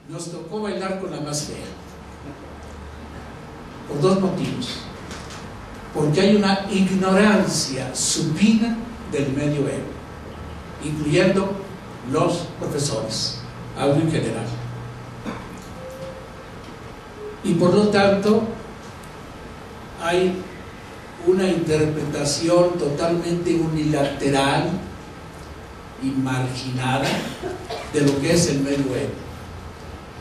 nos tocó bailar con la más fea, por dos motivos. Porque hay una ignorancia supina del medioevo, incluyendo los profesores, hablo en general. Y por lo tanto, hay una interpretación totalmente unilateral y marginada de lo que es el medioevo.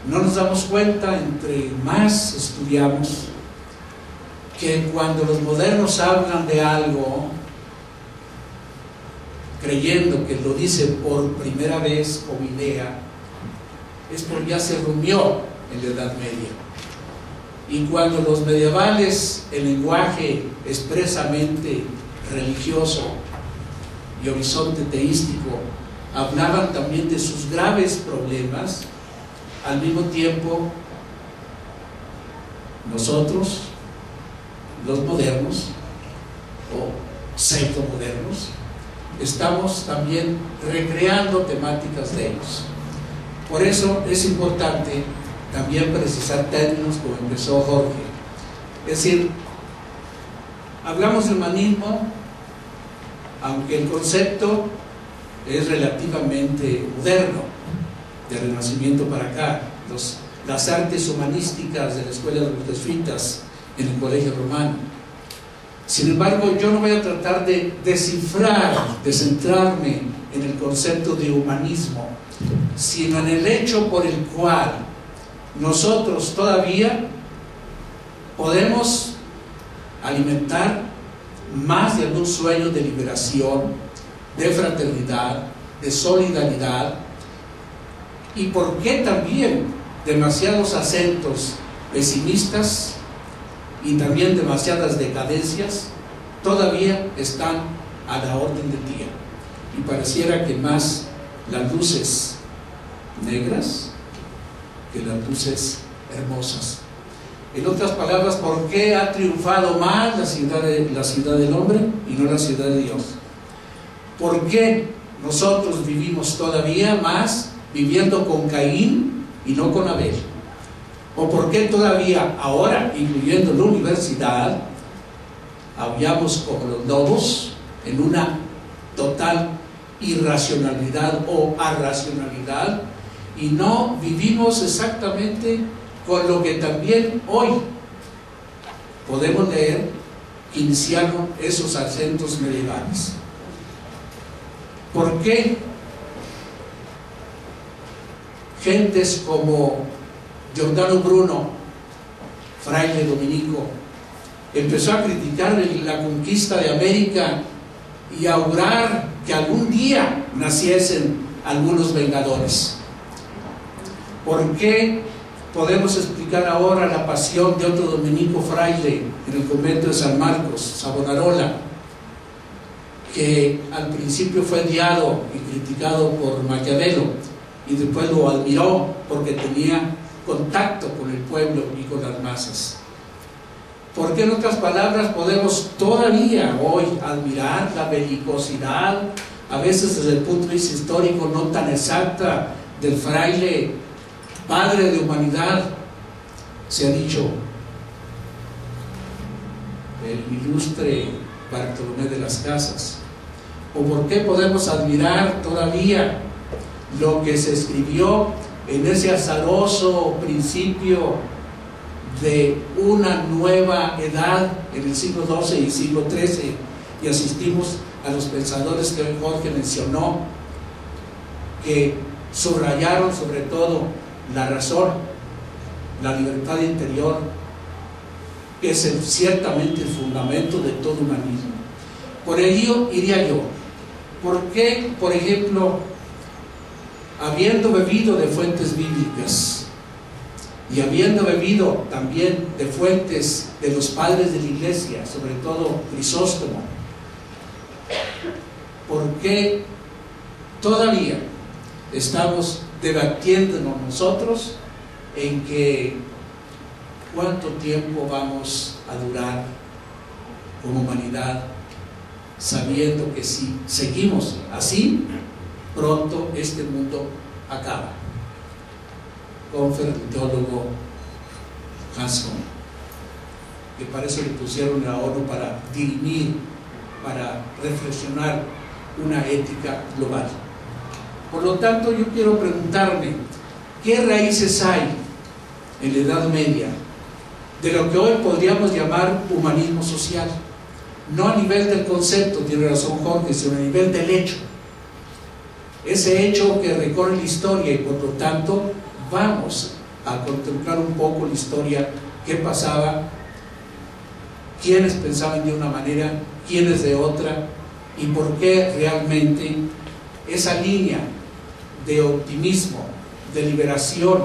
No nos damos cuenta, entre más estudiamos, que cuando los modernos hablan de algo, creyendo que lo dice por primera vez como idea, es porque ya se rumió en la Edad Media. Y cuando los medievales, el lenguaje expresamente religioso y horizonte teístico, hablaban también de sus graves problemas, al mismo tiempo nosotros, los modernos o pseudomodernos, estamos también recreando temáticas de ellos. Por eso es importante también precisar términos como empezó Jorge. Es decir, hablamos de humanismo, aunque el concepto es relativamente moderno, de Renacimiento para acá, las artes humanísticas de la escuela de los jesuitas en el colegio romano. Sin embargo, yo no voy a tratar de descifrar, de centrarme en el concepto de humanismo, sino en el hecho por el cual nosotros todavía podemos alimentar más de algún sueño de liberación, de fraternidad, de solidaridad, y por qué también demasiados acentos pesimistas y también demasiadas decadencias todavía están a la orden del día, y pareciera que más las luces negras que las luces hermosas. En otras palabras, ¿por qué ha triunfado más la ciudad del hombre y no la ciudad de Dios? ¿Por qué nosotros vivimos todavía más viviendo con Caín y no con Abel? ¿O por qué todavía ahora, incluyendo la universidad, aullamos como los lobos en una total irracionalidad o arracionalidad y no vivimos exactamente con lo que también hoy podemos leer que iniciaron esos acentos medievales? ¿Por qué gentes como Giordano Bruno, fraile dominico, empezó a criticar la conquista de América y a augurar que algún día naciesen algunos vengadores? ¿Por qué podemos explicar ahora la pasión de otro dominico fraile en el convento de San Marcos, Savonarola, que al principio fue odiado y criticado por Maquiavelo y después lo admiró porque tenía contacto con el pueblo y con las masas? ¿Por qué, en otras palabras, podemos todavía hoy admirar la belicosidad, a veces desde el punto de vista histórico no tan exacta, del fraile padre de humanidad? Se ha dicho, el ilustre Bartolomé de las Casas. ¿O por qué podemos admirar todavía lo que se escribió en ese azaroso principio de una nueva edad en el siglo XII y siglo XIII, y asistimos a los pensadores que hoy Jorge mencionó, que subrayaron sobre todo la razón, la libertad interior, que es ciertamente el fundamento de todo humanismo? Por ello iría yo, ¿por qué, por ejemplo, habiendo bebido de fuentes bíblicas y habiendo bebido también de fuentes de los padres de la iglesia, sobre todo Crisóstomo, por qué todavía estamos debatiéndonos nosotros en que cuánto tiempo vamos a durar como humanidad, sabiendo que si seguimos así, pronto este mundo acaba? Confer, el teólogo Hanson, que para eso le pusieron a la ONU, para dirimir, para reflexionar una ética global. Por lo tanto, yo quiero preguntarme, ¿qué raíces hay en la Edad Media de lo que hoy podríamos llamar humanismo social? No a nivel del concepto, tiene razón Jorge, sino a nivel del hecho. Ese hecho que recorre la historia, y por lo tanto vamos a contemplar un poco la historia, qué pasaba, quiénes pensaban de una manera, quiénes de otra, y por qué realmente esa línea de optimismo, de liberación,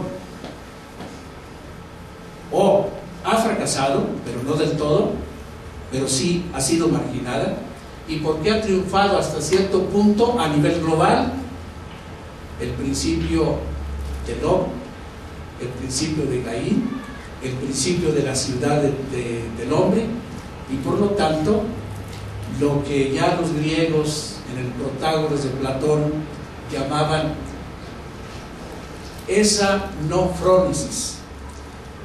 ha fracasado, pero no del todo, pero sí ha sido marginada, y por qué ha triunfado hasta cierto punto a nivel global el principio del hombre, el principio de Caín, el principio de la ciudad del hombre, y por lo tanto lo que ya los griegos en el Protágoras de Platón llamaban esa no frónesis,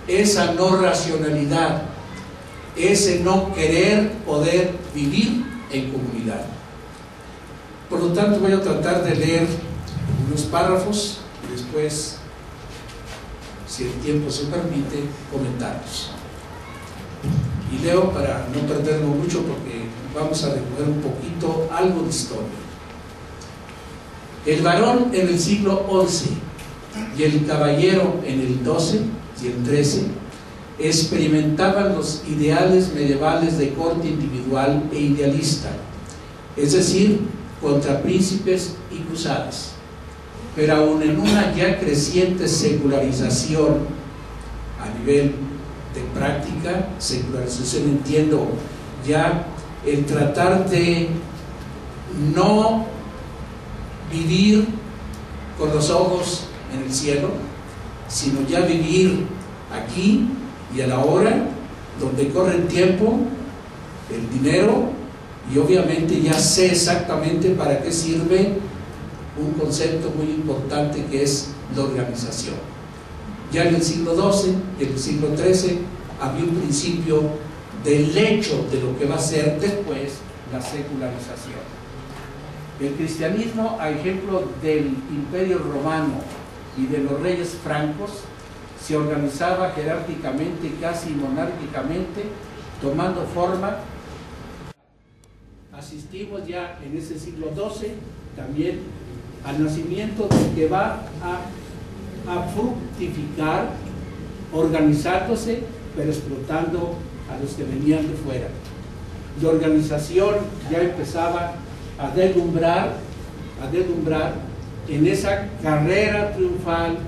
esa no racionalidad, ese no querer poder vivir en comunidad. Por lo tanto, voy a tratar de leer unos párrafos y después, si el tiempo se permite, comentarlos. Y leo para no perderlo mucho, porque vamos a recoger un poquito algo de historia. El varón en el siglo XI y el caballero en el XII y el XIII experimentaban los ideales medievales de corte individual e idealista, es decir, contra príncipes y cruzadas, pero aún en una ya creciente secularización a nivel de práctica. Secularización, entiendo ya el tratar de no vivir con los ojos en el cielo, sino ya vivir aquí y a la hora, donde corre el tiempo, el dinero, y obviamente ya sé exactamente para qué sirve un concepto muy importante, que es la organización. Ya en el siglo XII y en el siglo XIII había un principio del hecho de lo que va a ser después la secularización. El cristianismo, a ejemplo del Imperio Romano y de los reyes francos, se organizaba jerárquicamente, casi monárquicamente, tomando forma. Asistimos ya en ese siglo XII también al nacimiento del que va a fructificar, organizándose, pero explotando a los que venían de fuera. La organización ya empezaba a deslumbrar en esa carrera triunfal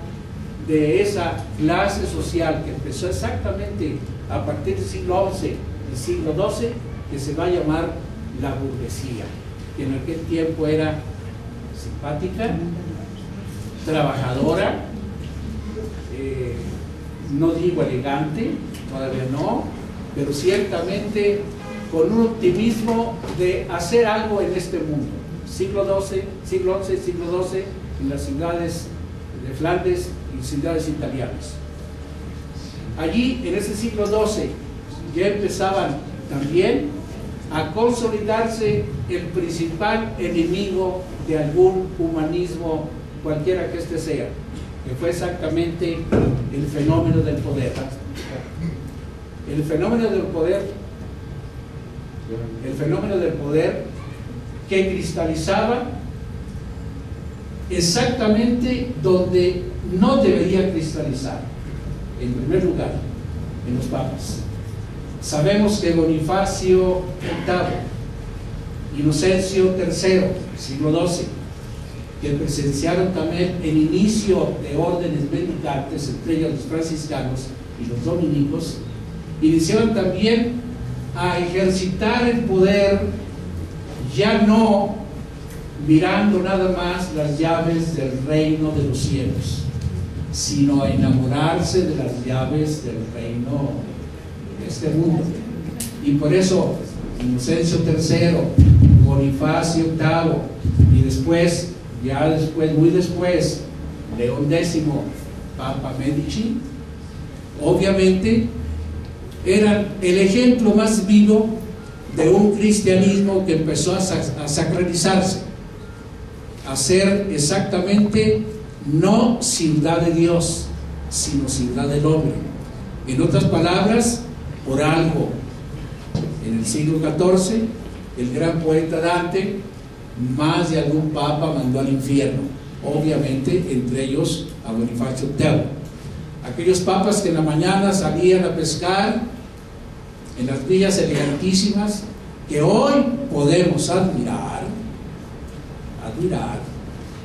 de esa clase social que empezó exactamente a partir del siglo XI y siglo XII, que se va a llamar la burguesía, que en aquel tiempo era simpática, trabajadora, no digo elegante, todavía no, pero ciertamente con un optimismo de hacer algo en este mundo. Siglo XI, siglo XII, en las ciudades de Flandes y ciudades italianas. Allí, en ese siglo XII, ya empezaban también a consolidarse el principal enemigo de algún humanismo, cualquiera que éste sea, que fue exactamente el fenómeno del poder. El fenómeno del poder que cristalizaba exactamente donde no debería cristalizar. En primer lugar, en los papas. Sabemos que Bonifacio VIII, Inocencio III, siglo XII, que presenciaron también el inicio de órdenes mendicantes, entre ellos los franciscanos y los dominicos, iniciaron también a ejercitar el poder, ya no mirando nada más las llaves del reino de los cielos, sino a enamorarse de las llaves del reino de este mundo. Y por eso Inocencio III, Bonifacio VIII y después, muy después, León X, Papa Medici, obviamente eran el ejemplo más vivo de un cristianismo que empezó a sacralizarse, a ser exactamente no ciudad de Dios, sino ciudad del hombre. En otras palabras, por algo, en el siglo XIV, el gran poeta Dante, más de algún papa mandó al infierno, obviamente entre ellos a Bonifacio VIII. Aquellos papas que en la mañana salían a pescar en las villas elegantísimas que hoy podemos admirar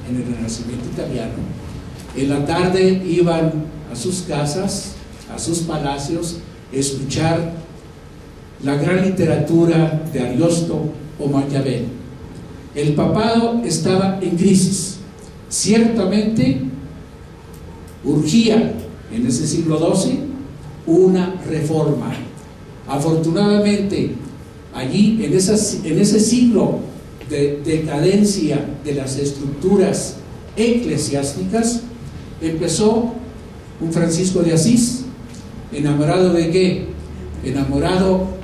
en el Renacimiento italiano, en la tarde iban a sus casas, a sus palacios, a escuchar la gran literatura de Ariosto o Maquiavelo. El papado estaba en crisis, ciertamente urgía en ese siglo XII una reforma. Afortunadamente, allí en ese siglo de decadencia de las estructuras eclesiásticas, empezó un Francisco de Asís, enamorado de ¿qué? Enamorado,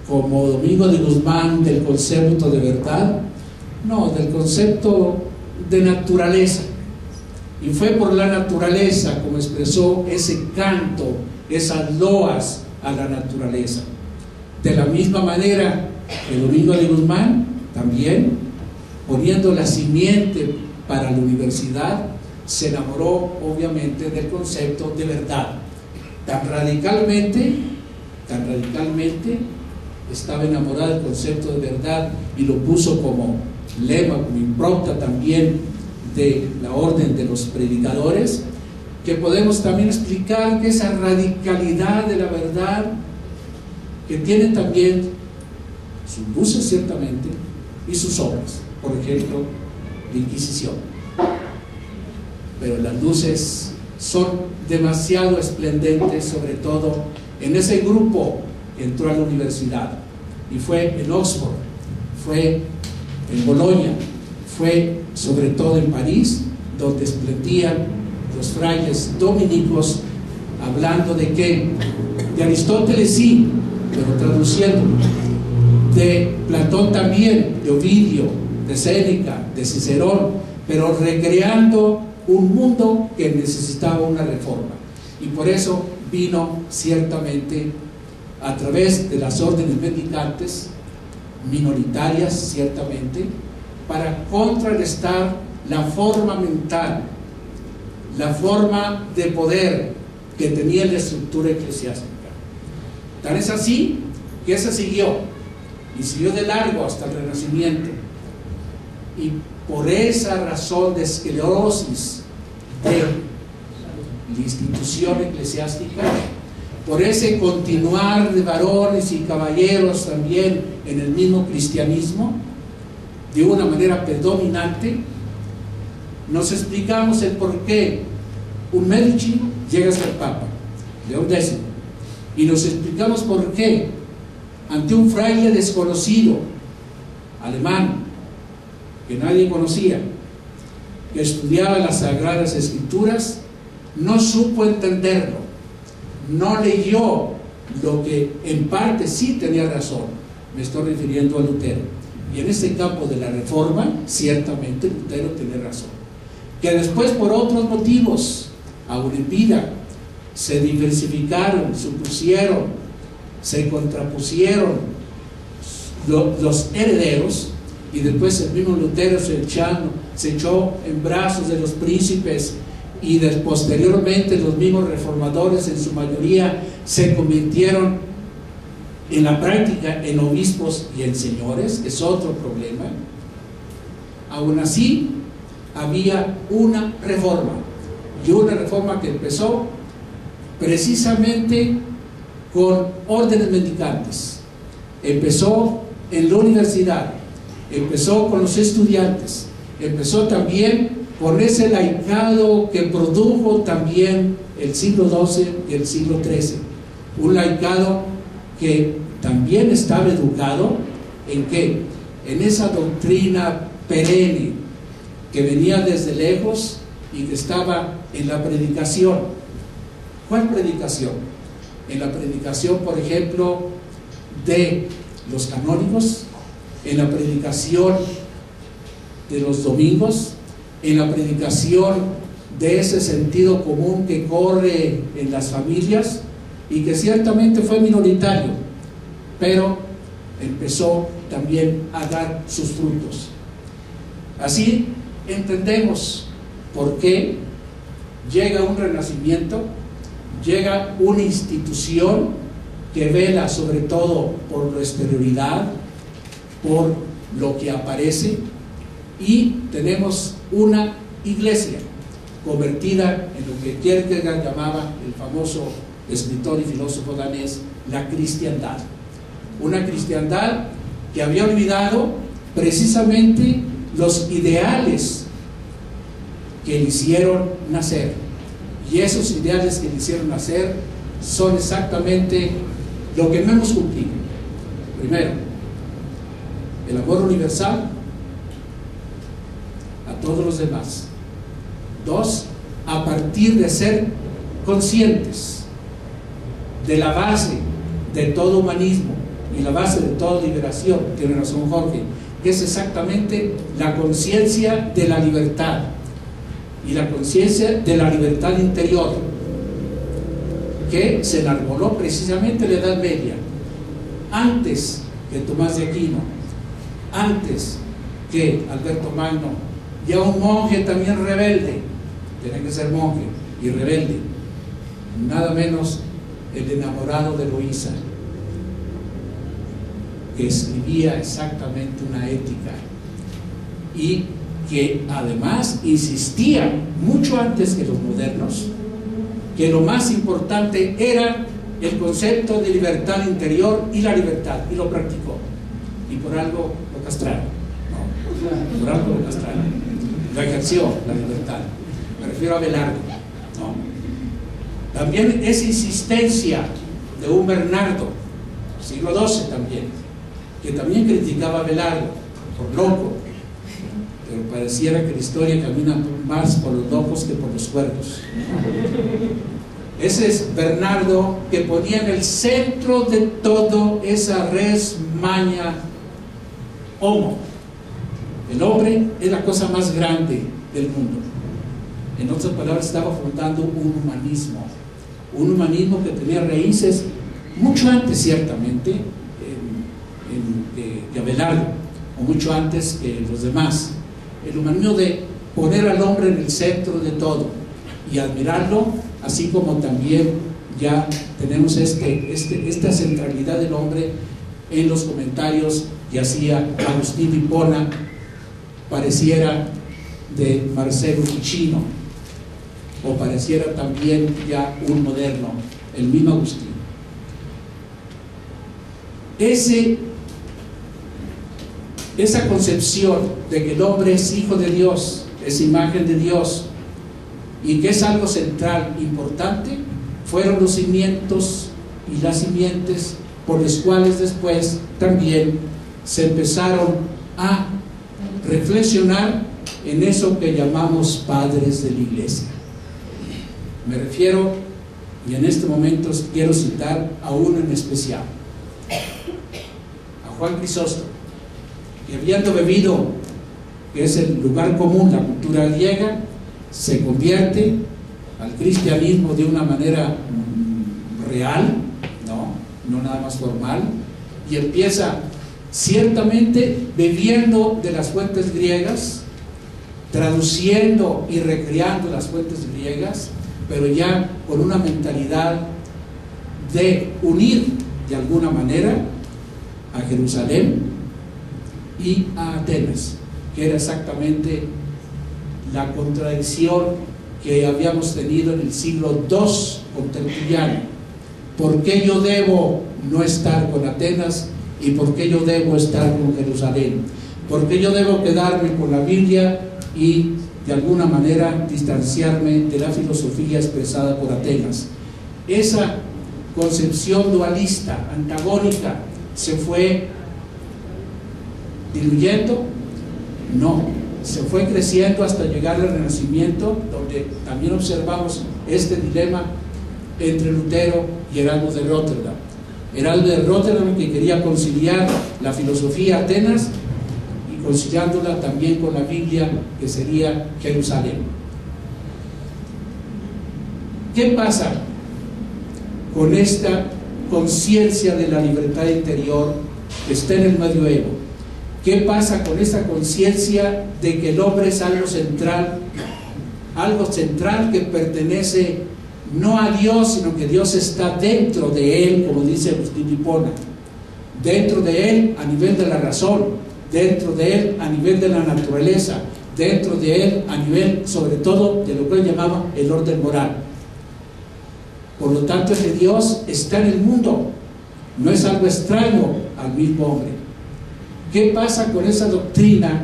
como Domingo de Guzmán, del concepto de verdad, no, del concepto de naturaleza. Y fue por la naturaleza como expresó ese canto, esas loas a la naturaleza. De la misma manera que Domingo de Guzmán, también poniendo la simiente para la universidad, se enamoró obviamente del concepto de verdad. Tan radicalmente estaba enamorado del concepto de verdad y lo puso como lema, como impronta también de la orden de los predicadores, que podemos también explicar que esa radicalidad de la verdad, que tiene también sus luces ciertamente y sus sombras, por ejemplo, la Inquisición. Pero las luces son demasiado esplendentes, sobre todo en ese grupo que entró a la universidad, y fue en Oxford, fue en Bolonia, fue sobre todo en París, donde esplendían los frailes dominicos, hablando de qué, de Aristóteles sí, pero traduciendo, de Platón también, de Ovidio, de Séneca, de Cicerón, pero recreando un mundo que necesitaba una reforma. Y por eso vino ciertamente a través de las órdenes mendicantes, minoritarias ciertamente, para contrarrestar la forma mental, la forma de poder que tenía la estructura eclesiástica. Tal es así que esa siguió, y siguió de largo hasta el Renacimiento. Y por esa razón de esclerosis de la institución eclesiástica, por ese continuar de varones y caballeros también en el mismo cristianismo, de una manera predominante, nos explicamos el por qué un Medici llega a ser Papa, León X, y nos explicamos por qué ante un fraile desconocido, alemán, que nadie conocía, que estudiaba las Sagradas Escrituras, no supo entenderlo, no leyó lo que en parte sí tenía razón. Me estoy refiriendo a Lutero, y en este campo de la Reforma ciertamente Lutero tiene razón, que después por otros motivos aún en vida se diversificaron, supusieron, se contrapusieron los herederos, y después el mismo Lutero se echó en brazos de los príncipes, y posteriormente los mismos reformadores en su mayoría se convirtieron en la práctica en obispos y en señores, que es otro problema. Aún así había una reforma, y una reforma que empezó precisamente con órdenes mendicantes, empezó en la universidad, empezó con los estudiantes, empezó también por ese laicado que produjo también el siglo XII y el siglo XIII, un laicado que también estaba educado en ¿qué? En esa doctrina perenne que venía desde lejos y que estaba en la predicación. ¿Cuál predicación? En la predicación, por ejemplo, de los canónigos, en la predicación de los domingos, en la predicación de ese sentido común que corre en las familias y que ciertamente fue minoritario, pero empezó también a dar sus frutos. Así entendemos por qué llega un renacimiento, llega una institución que vela sobre todo por la exterioridad, por lo que aparece, y tenemos una iglesia convertida en lo que Kierkegaard llamaba, el famoso escritor y filósofo danés, la cristiandad. Una cristiandad que había olvidado precisamente los ideales que le hicieron nacer, y esos ideales que le hicieron nacer son exactamente lo que no hemos cumplido. Primero, el amor universal a todos los demás. Dos, a partir de ser conscientes de la base de todo humanismo y la base de toda liberación, tiene razón Jorge, que es exactamente la conciencia de la libertad y la conciencia de la libertad interior, que se enarboló precisamente en la Edad Media, antes que Tomás de Aquino, antes que Alberto Magno, y a un monje también rebelde, tiene que ser monje y rebelde, nada menos el enamorado de Eloísa, que escribía exactamente una ética y que además insistía mucho antes que los modernos que lo más importante era el concepto de libertad interior y la libertad, y lo practicó, y por algo lo castraron, ¿no? Por algo lo castraron, lo ejerció la libertad. Me refiero a Abelardo, ¿no? También esa insistencia de un Bernardo, siglo XII también, que también criticaba a Abelardo por loco, pero pareciera que la historia camina más por los locos que por los cuerdos. Ese es Bernardo, que ponía en el centro de todo esa res magna homo. El hombre es la cosa más grande del mundo. En otras palabras, estaba fundando un humanismo que tenía raíces mucho antes, ciertamente, que Abelardo, o mucho antes que los demás. El humanismo de poner al hombre en el centro de todo y admirarlo, así como también ya tenemos esta centralidad del hombre en los comentarios que hacía Agustín Hipona, pareciera de Marcelo Ficino, o pareciera también ya un moderno, el mismo Agustín. Esa concepción de que el hombre es hijo de Dios, es imagen de Dios, y que es algo central, importante, fueron los cimientos y las simientes por los cuales después también se empezaron a reflexionar en eso que llamamos padres de la iglesia. Me refiero, y en este momento quiero citar a uno en especial, a Juan Crisóstomo, que habiendo bebido, que es el lugar común, la cultura griega, se convierte al cristianismo de una manera real, no nada más formal, y empieza ciertamente bebiendo de las fuentes griegas, traduciendo y recreando las fuentes griegas, pero ya con una mentalidad de unir de alguna manera a Jerusalén y a Atenas, que era exactamente la contradicción que habíamos tenido en el siglo II con Tertuliano. ¿Por qué yo debo no estar con Atenas y por qué yo debo estar con Jerusalén? ¿Por qué yo debo quedarme con la Biblia y de alguna manera distanciarme de la filosofía expresada por Atenas? Esa concepción dualista, antagónica, ¿se fue diluyendo? No, se fue creciendo hasta llegar al Renacimiento, donde también observamos este dilema entre Lutero y Heraldo de Róterdam. Heraldo de Róterdam, que quería conciliar la filosofía Atenas y conciliándola también con la Biblia, que sería Jerusalén. ¿Qué pasa con esta conciencia de la libertad interior que está en el medioevo? ¿Qué pasa con esta conciencia de que el hombre es algo central que pertenece no a Dios, sino que Dios está dentro de él, como dice Agustín Hipona, dentro de él a nivel de la razón, dentro de él a nivel de la naturaleza, dentro de él a nivel sobre todo de lo que él llamaba el orden moral? Por lo tanto, ese Dios está en el mundo, no es algo extraño al mismo hombre. ¿Qué pasa con esa doctrina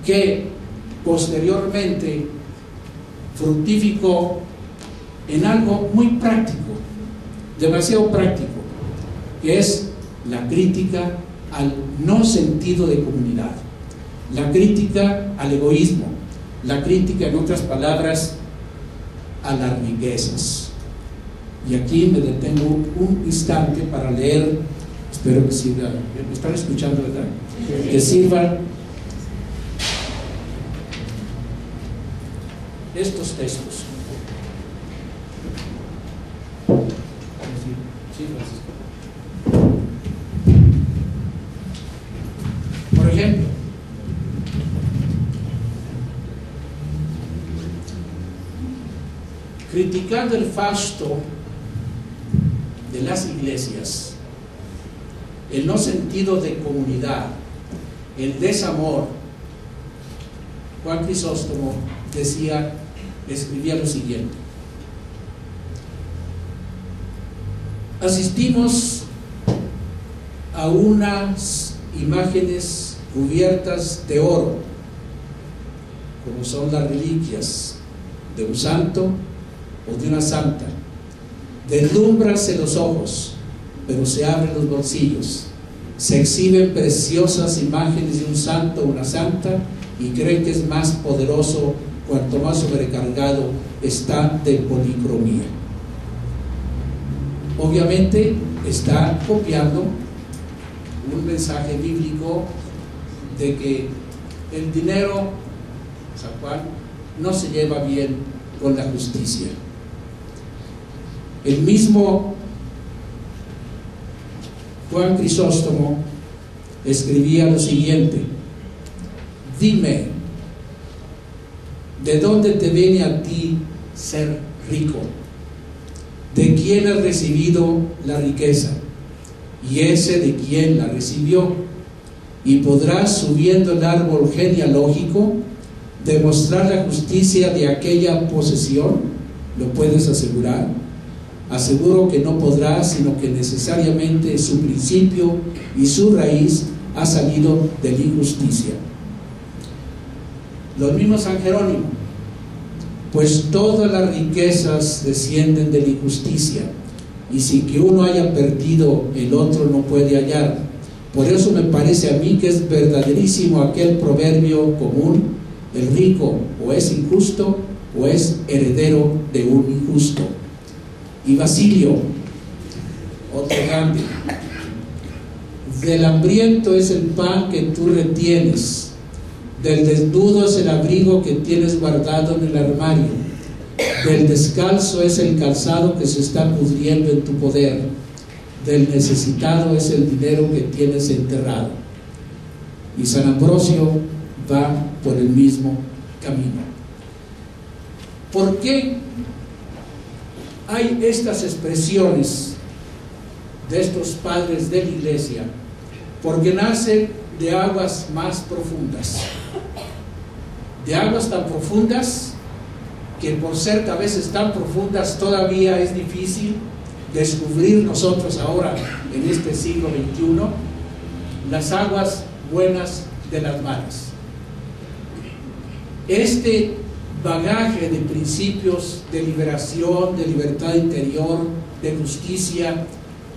que posteriormente fructificó en algo muy práctico, demasiado práctico, que es la crítica al no sentido de comunidad, la crítica al egoísmo, la crítica, en otras palabras, a las riquezas? Y aquí me detengo un instante para leer, espero que sirva, me están escuchando, ¿verdad? Que sirvan estos textos. Sí, Francisco. Por ejemplo, criticando el fasto de las iglesias, el no sentido de comunidad, el desamor, Juan Crisóstomo escribía lo siguiente: asistimos a unas imágenes cubiertas de oro, como son las reliquias de un santo o de una santa. Deslúmbranse los ojos, pero se abren los bolsillos. Se exhiben preciosas imágenes de un santo o una santa y creen que es más poderoso cuanto más sobrecargado está de policromía. Obviamente está copiando un mensaje bíblico de que el dinero, San Juan, no se lleva bien con la justicia. El mismo Juan Crisóstomo escribía lo siguiente: dime, ¿de dónde te viene a ti ser rico? ¿De quién has recibido la riqueza? Y ese de quién la recibió. Y podrás, subiendo el árbol genealógico, demostrar la justicia de aquella posesión. ¿Lo puedes asegurar? Aseguro que no podrás, sino que necesariamente su principio y su raíz ha salido de la injusticia. Lo mismo San Jerónimo: pues todas las riquezas descienden de la injusticia, y sin que uno haya perdido, el otro no puede hallar. Por eso me parece a mí que es verdaderísimo aquel proverbio común: el rico o es injusto o es heredero de un injusto. Y Basilio, otro grande: del hambriento es el pan que tú retienes, del desnudo es el abrigo que tienes guardado en el armario, del descalzo es el calzado que se está pudriendo en tu poder, del necesitado es el dinero que tienes enterrado. Y San Ambrosio va por el mismo camino. ¿Por qué hay estas expresiones de estos padres de la iglesia? Porque nacen de aguas más profundas, de aguas tan profundas que, por ser a veces tan profundas, todavía es difícil descubrir nosotros ahora en este siglo XXI las aguas buenas de las malas. Este bagaje de principios de liberación, de libertad interior, de justicia,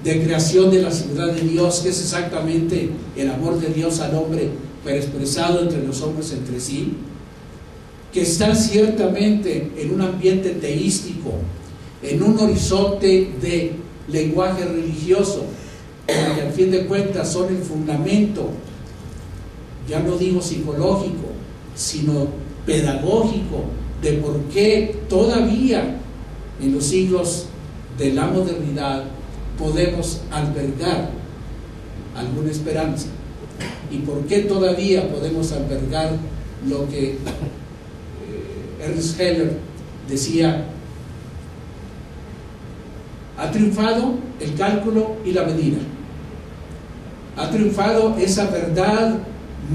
de creación de la ciudad de Dios, que es exactamente el amor de Dios al hombre pero expresado entre los hombres entre sí, que están ciertamente en un ambiente teístico, en un horizonte de lenguaje religioso, que al fin de cuentas son el fundamento, ya no digo psicológico, sino pedagógico, de por qué todavía en los siglos de la modernidad podemos albergar alguna esperanza, y por qué todavía podemos albergar lo que Ernst Heller decía: ha triunfado el cálculo y la medida, ha triunfado esa verdad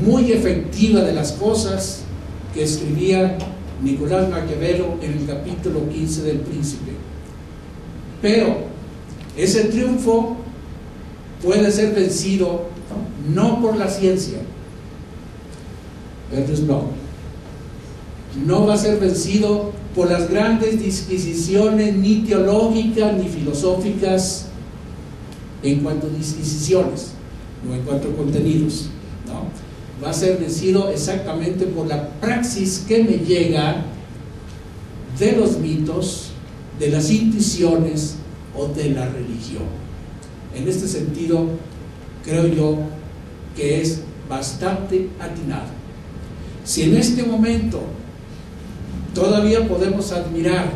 muy efectiva de las cosas que escribía Nicolás Maquiavelo en el capítulo 15 del Príncipe. Pero ese triunfo puede ser vencido no por la ciencia, no va a ser vencido por las grandes disquisiciones ni teológicas ni filosóficas en cuanto a disquisiciones, no en cuanto a contenidos, ¿no? Va a ser vencido exactamente por la praxis que me llega de los mitos, de las intuiciones o de la religión. En este sentido, creo yo que es bastante atinado. Si en este momento todavía podemos admirar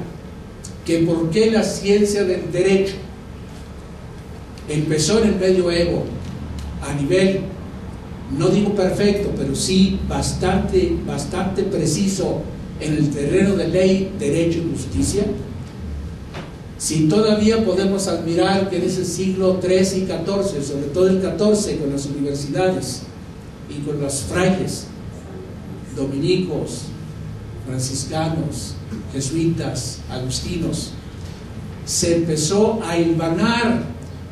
que por qué la ciencia del derecho empezó en el medioevo a nivel, no digo perfecto, pero sí bastante preciso en el terreno de ley, derecho y justicia, si todavía podemos admirar que en ese siglo XIII y XIV, sobre todo el XIV, con las universidades y con los frailes dominicos, franciscanos, jesuitas, agustinos, se empezó a hilvanar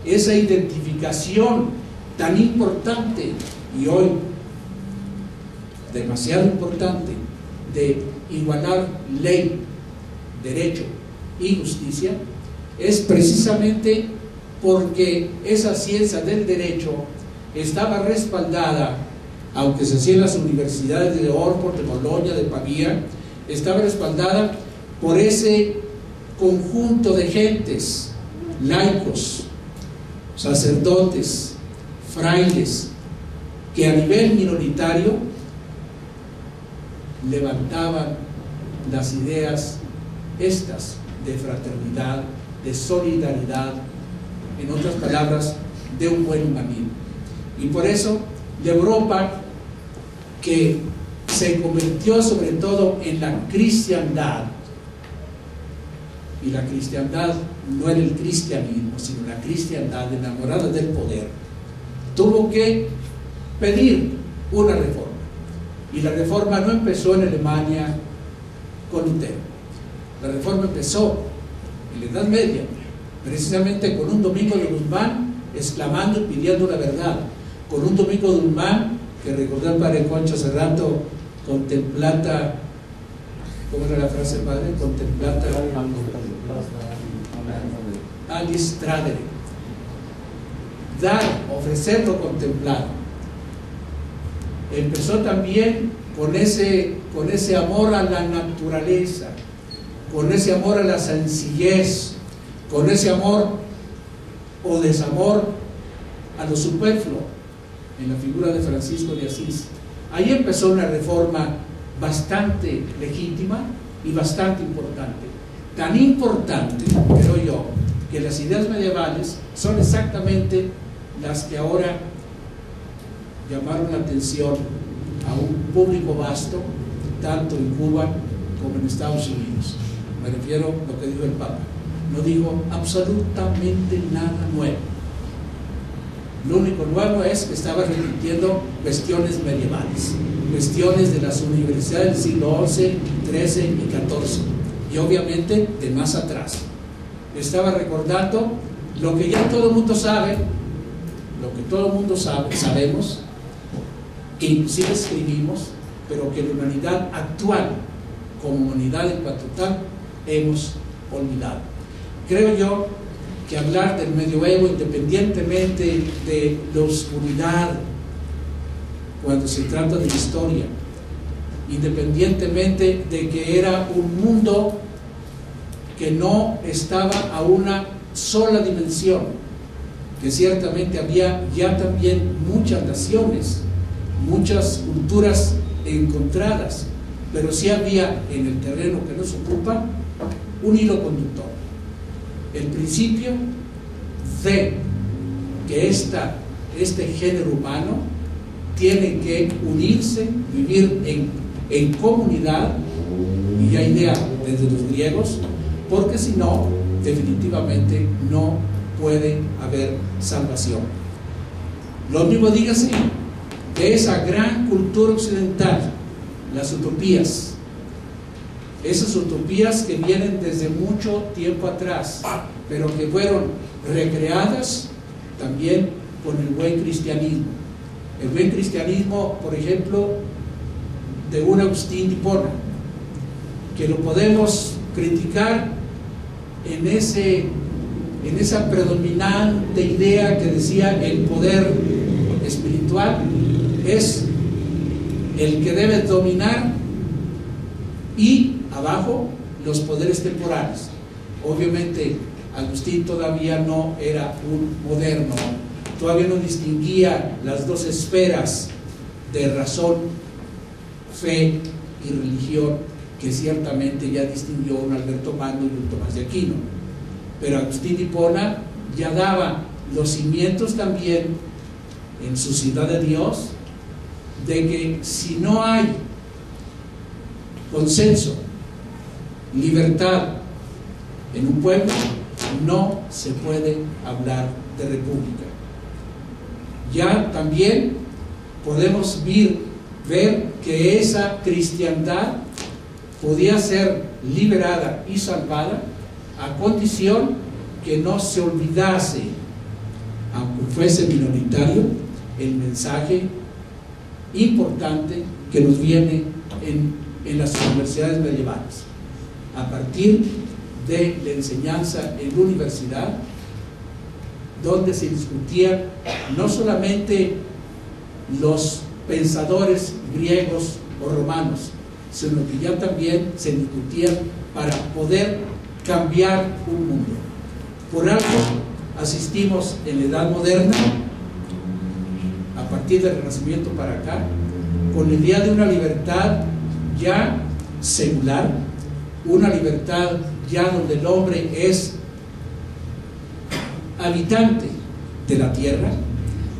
esa identificación tan importante y hoy demasiado importante de igualar ley, derecho y justicia, es precisamente porque esa ciencia del derecho estaba respaldada, aunque se hacía en las universidades de Oxford, de Bolonia, de Pavía, estaba respaldada por ese conjunto de gentes, laicos, sacerdotes, frailes, que a nivel minoritario levantaban las ideas estas de fraternidad, de solidaridad, en otras palabras, de un buen humanismo. Y por eso la Europa, que se convirtió sobre todo en la cristiandad, y la cristiandad no era el cristianismo, sino la cristiandad enamorada del poder, tuvo que pedir una reforma. Y la reforma no empezó en Alemania con Lutero. La reforma empezó en la Edad Media, precisamente con un Domingo de Guzmán exclamando y pidiendo la verdad, con un Domingo de Guzmán que recordó el padre Concha hace rato: contemplata, ¿cómo era la frase, padre? Contemplata agis tradere, dar, ofrecerlo contemplado. Empezó también con ese amor a la naturaleza, con ese amor a la sencillez, con ese amor o desamor a lo superfluo, en la figura de Francisco de Asís. Ahí empezó una reforma bastante legítima y bastante importante. Tan importante, creo yo, que las ideas medievales son exactamente las que ahora llamaron la atención a un público vasto, tanto en Cuba como en Estados Unidos. Me refiero a lo que dijo el Papa. No dijo absolutamente nada nuevo. Lo único nuevo es que estaba repitiendo cuestiones medievales, cuestiones de las universidades del siglo XI, XIII y XIV, y obviamente de más atrás. Estaba recordando lo que ya todo el mundo sabe, sabemos, que inclusive escribimos, pero que la humanidad actual, como humanidad en cuanto tal, hemos olvidado. Creo yo que hablar del medioevo, independientemente de la oscuridad cuando se trata de historia, independientemente de que era un mundo que no estaba a una sola dimensión, que ciertamente había ya también muchas naciones, muchas culturas encontradas, pero sí había en el terreno que nos ocupa un hilo conductor, el principio de que este género humano tiene que unirse, vivir en comunidad, y ya idea desde los griegos, porque si no, definitivamente no puede haber salvación. Lo mismo dígase de esa gran cultura occidental, las utopías, esas utopías que vienen desde mucho tiempo atrás, pero que fueron recreadas también con el buen cristianismo. El buen cristianismo, por ejemplo, de un Agustín de Hipona, que lo podemos criticar en esa predominante idea que decía el poder espiritual es el que debe dominar, y abajo los poderes temporales. Obviamente Agustín todavía no era un moderno, todavía no distinguía las dos esferas de razón, fe y religión, que ciertamente ya distinguió un Alberto Magno y un Tomás de Aquino. Pero Agustín de Hipona ya daba los cimientos también en su Ciudad de Dios, de que si no hay consenso, libertad en un pueblo, no se puede hablar de república. Ya también podemos ver que esa cristiandad podía ser liberada y salvada a condición que no se olvidase, aunque fuese minoritario, el mensaje importante que nos viene en las universidades medievales, a partir de la enseñanza en la universidad, donde se discutían no solamente los pensadores griegos o romanos, sino que ya también se discutían para poder cambiar un mundo. Por algo asistimos en la Edad Moderna, a partir del Renacimiento para acá, con la idea de una libertad ya secular, una libertad ya donde el hombre es habitante de la tierra,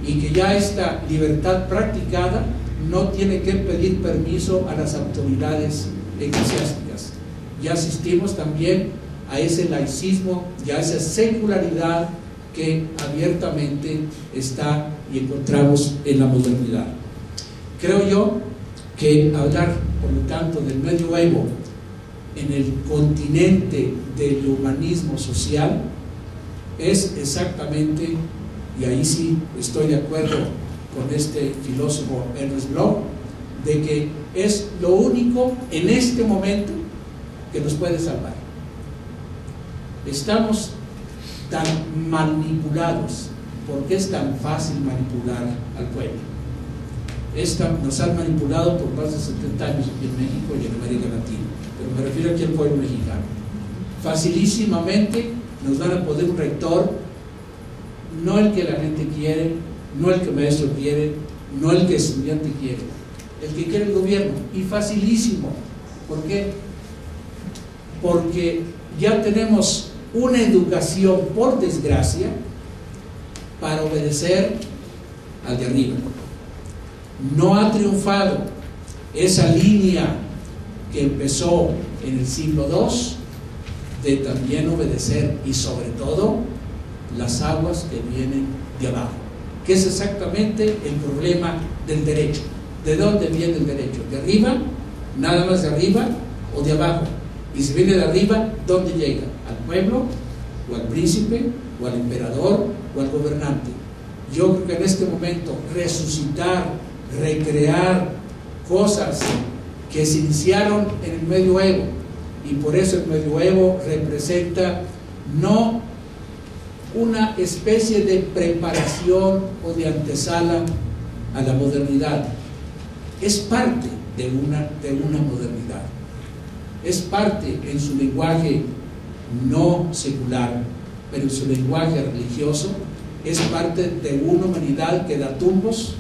y que ya esta libertad practicada no tiene que pedir permiso a las autoridades eclesiásticas. Ya asistimos también a ese laicismo y a esa secularidad que abiertamente está y encontramos en la modernidad. Creo yo que hablar, por lo tanto, del medioevo en el continente del humanismo social es exactamente, y ahí sí estoy de acuerdo con este filósofo Ernst Bloch, de que es lo único en este momento que nos puede salvar. Estamos tan manipulados. ¿Por qué es tan fácil manipular al pueblo? Nos han manipulado por más de 70 años aquí en México y en América Latina, pero me refiero aquí al pueblo mexicano. Facilísimamente nos van a poner un rector, no el que la gente quiere, no el que el maestro quiere, no el que el estudiante quiere, el que quiere el gobierno, y facilísimo. ¿Por qué? Porque ya tenemos una educación, por desgracia, para obedecer al de arriba. No ha triunfado esa línea que empezó en el siglo II de también obedecer, y sobre todo las aguas que vienen de abajo, que es exactamente el problema del derecho. ¿De dónde viene el derecho? ¿De arriba? ¿Nada más de arriba? ¿O de abajo? Y si viene de arriba, ¿dónde llega? ¿Al pueblo? ¿O al príncipe? ¿O al emperador? ¿O al gobernante? Yo creo que en este momento resucitar, recrear cosas que se iniciaron en el medioevo, y por eso el medioevo representa no una especie de preparación o de antesala a la modernidad, es parte de una modernidad, es parte en su lenguaje no secular, pero en su lenguaje religioso, es parte de una humanidad que da tumbos,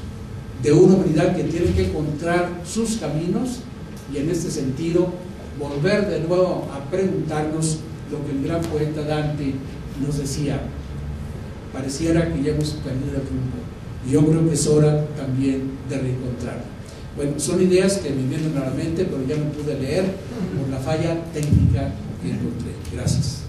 de una humanidad que tiene que encontrar sus caminos, y en este sentido volver de nuevo a preguntarnos lo que el gran poeta Dante nos decía: pareciera que ya hemos perdido el rumbo, y yo creo que es hora también de reencontrarlo. Bueno, son ideas que me vienen a la mente, pero ya no pude leer por la falla técnica que encontré. Gracias.